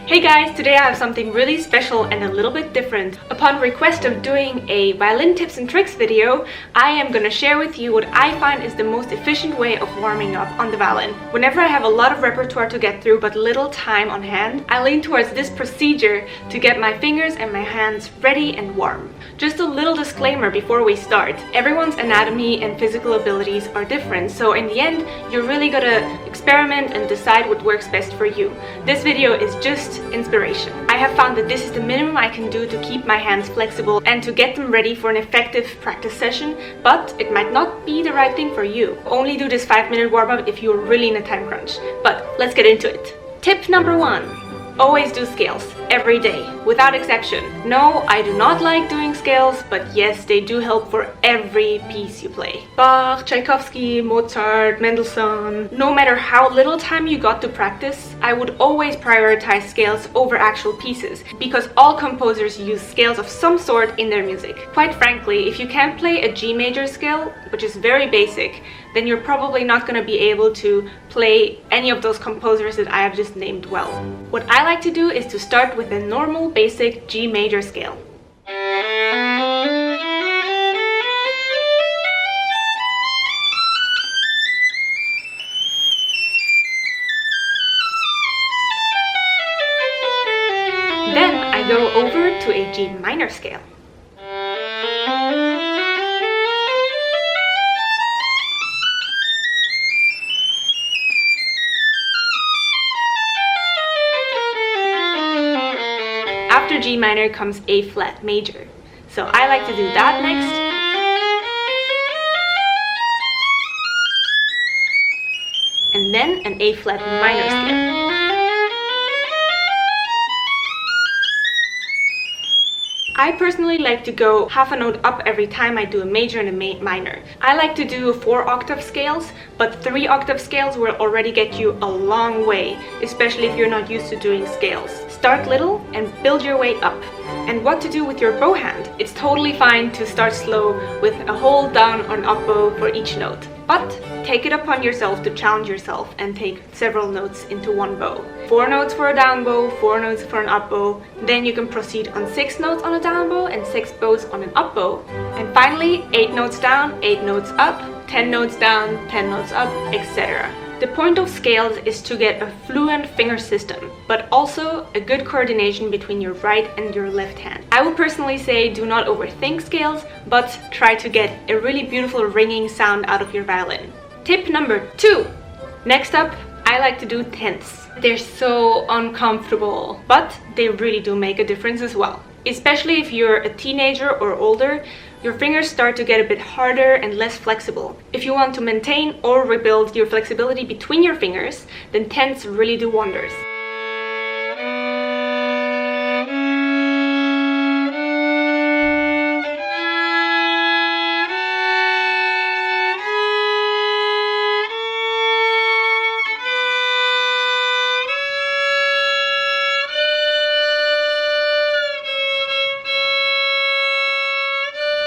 Hey guys, today I have something really special and a little bit different. Upon request of doing a violin tips and tricks video, I am gonna share with you what I find is the most efficient way of warming up on the violin. Whenever I have a lot of repertoire to get through but little time on hand, I lean towards this procedure to get my fingers and my hands ready and warm. Just a little disclaimer before we start. Everyone's anatomy and physical abilities are different, so in the end, you're really gonna experiment and decide what works best for you. This video is just inspiration. I have found that this is the minimum I can do to keep my hands flexible and to get them ready for an effective practice session, but it might not be the right thing for you. Only do this 5-minute warm-up if you're really in a time crunch. But let's get into it. Tip number 1. Always do scales, every day, without exception. No, I do not like doing scales, but yes, they do help for every piece you play. Bach, Tchaikovsky, Mozart, Mendelssohn. No matter how little time you got to practice, I would always prioritize scales over actual pieces, because all composers use scales of some sort in their music. Quite frankly, if you can't play a G major scale, which is very basic, then you're probably not going to be able to play any of those composers that I have just named well. What I like to do is to start with a normal basic G major scale. Then I go over to a G minor scale. After G minor comes A flat major. So I like to do that next. And then an A flat minor scale. I personally like to go half a note up every time I do a major and a minor. I like to do 4-octave scales, but 3-octave scales will already get you a long way, especially if you're not used to doing scales. Start little and build your way up. And what to do with your bow hand? It's totally fine to start slow with a hold down or an up bow for each note. But take it upon yourself to challenge yourself and take several notes into one bow. 4 notes for a down bow, 4 notes for an up bow. Then you can proceed on 6 notes on a down bow and 6 bows on an up bow. And finally, 8 notes down, 8 notes up, 10 notes down, 10 notes up, etc. The point of scales is to get a fluent finger system, but also a good coordination between your right and your left hand. I would personally say do not overthink scales, but try to get a really beautiful ringing sound out of your violin. Tip number 2. Next up, I like to do tenths. They're so uncomfortable, but they really do make a difference as well. Especially if you're a teenager or older, your fingers start to get a bit harder and less flexible. If you want to maintain or rebuild your flexibility between your fingers, then tenths really do wonders.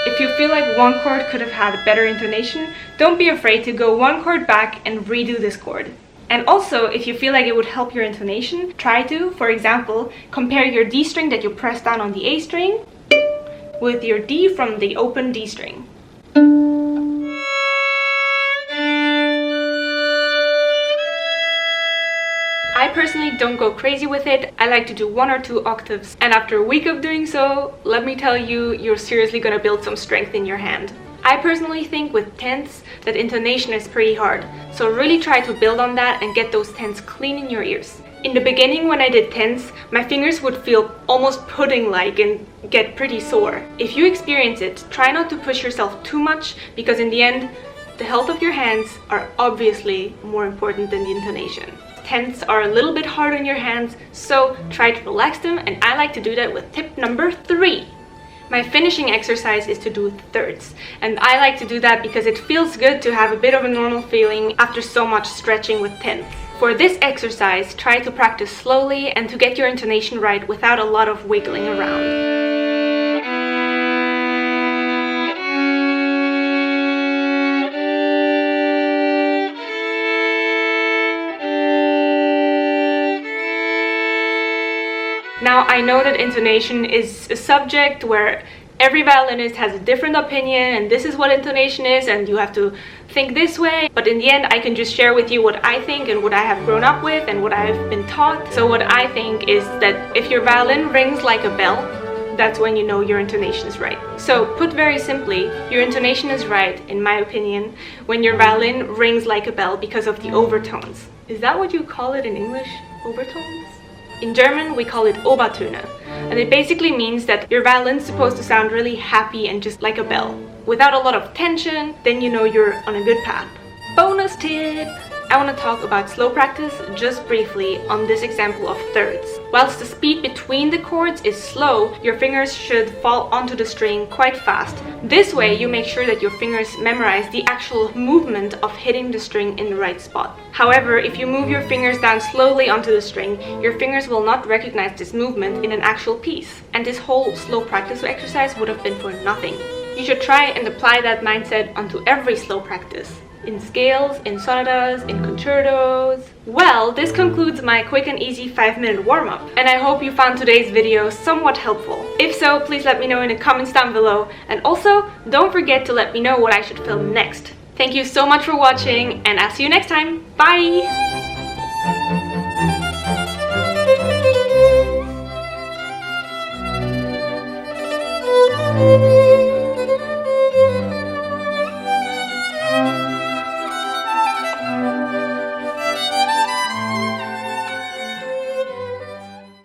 If you feel like one chord could have had better intonation, don't be afraid to go 1 chord back and redo this chord. And also, if you feel like it would help your intonation, try to, for example, compare your D string that you press down on the A string with your D from the open D string. I personally don't go crazy with it. I like to do 1 or 2 octaves, and after a week of doing so, let me tell you, you're seriously gonna build some strength in your hand. I personally think with tenths that intonation is pretty hard, so really try to build on that and get those tenths clean in your ears. In the beginning when I did tenths, my fingers would feel almost pudding-like and get pretty sore. If you experience it, try not to push yourself too much, because in the end, the health of your hands are obviously more important than the intonation. Tenths are a little bit hard on your hands, so try to relax them, and I like to do that with tip number 3. My finishing exercise is to do thirds, and I like to do that because it feels good to have a bit of a normal feeling after so much stretching with tenths. For this exercise, try to practice slowly and to get your intonation right without a lot of wiggling around. Now, I know that intonation is a subject where every violinist has a different opinion, and this is what intonation is, and you have to think this way. But in the end, I can just share with you what I think and what I have grown up with and what I've been taught. So what I think is that if your violin rings like a bell, that's when you know your intonation is right. So put very simply, your intonation is right, in my opinion, when your violin rings like a bell because of the overtones. Is that what you call it in English? Overtones? In German, we call it Obertöne, and it basically means that your violin's supposed to sound really happy and just like a bell. Without a lot of tension, then you know you're on a good path. Bonus tip! I want to talk about slow practice just briefly on this example of thirds. Whilst the speed between the chords is slow, your fingers should fall onto the string quite fast. This way you make sure that your fingers memorize the actual movement of hitting the string in the right spot. However, if you move your fingers down slowly onto the string, your fingers will not recognize this movement in an actual piece, and this whole slow practice exercise would have been for nothing. You should try and apply that mindset onto every slow practice. In scales, in sonatas, in concertos. Well, this concludes my quick and easy 5-minute warm-up, and I hope you found today's video somewhat helpful. If so, please let me know in the comments down below, and also don't forget to let me know what I should film next. Thank you so much for watching, and I'll see you next time. Bye!